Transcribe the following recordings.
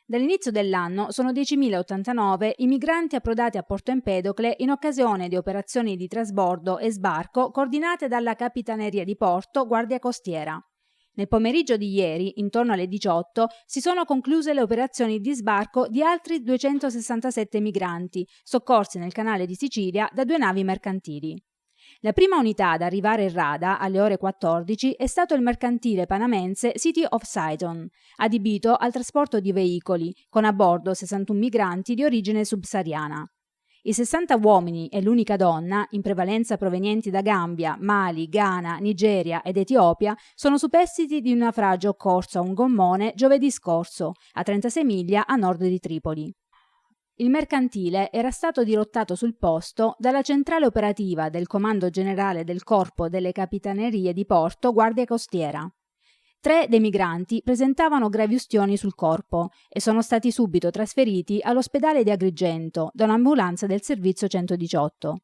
Dall'inizio dell'anno sono 10.089 i migranti approdati a Porto Empedocle in occasione di operazioni di trasbordo e sbarco coordinate dalla Capitaneria di Porto Guardia Costiera. Nel pomeriggio di ieri, intorno alle 18, si sono concluse le operazioni di sbarco di altri 267 migranti, soccorsi nel canale di Sicilia da 2 navi mercantili. La prima unità ad arrivare in rada, alle ore 14, è stato il mercantile panamense City of Sidon, adibito al trasporto di veicoli, con a bordo 61 migranti di origine subsahariana. I 60 uomini e l'unica donna, in prevalenza provenienti da Gambia, Mali, Ghana, Nigeria ed Etiopia, sono superstiti di un naufragio occorso a un gommone giovedì scorso, a 36 miglia a nord di Tripoli. Il mercantile era stato dirottato sul posto dalla centrale operativa del Comando Generale del Corpo delle Capitanerie di Porto Guardia Costiera. 3 dei migranti presentavano gravi ustioni sul corpo e sono stati subito trasferiti all'ospedale di Agrigento da un'ambulanza del servizio 118.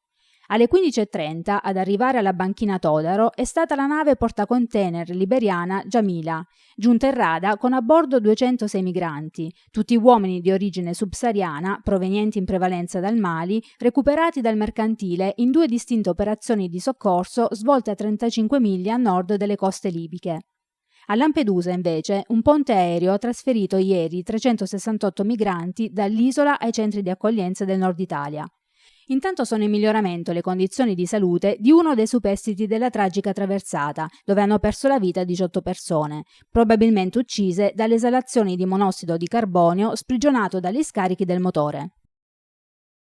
Alle 15:30, ad arrivare alla banchina Todaro, è stata la nave portacontainer liberiana Jamila, giunta in rada con a bordo 206 migranti, tutti uomini di origine subsahariana, provenienti in prevalenza dal Mali, recuperati dal mercantile in 2 distinte operazioni di soccorso svolte a 35 miglia a nord delle coste libiche. A Lampedusa, invece, un ponte aereo ha trasferito ieri 368 migranti dall'isola ai centri di accoglienza del nord Italia. Intanto sono in miglioramento le condizioni di salute di uno dei superstiti della tragica traversata, dove hanno perso la vita 18 persone, probabilmente uccise dalle esalazioni di monossido di carbonio sprigionato dagli scarichi del motore.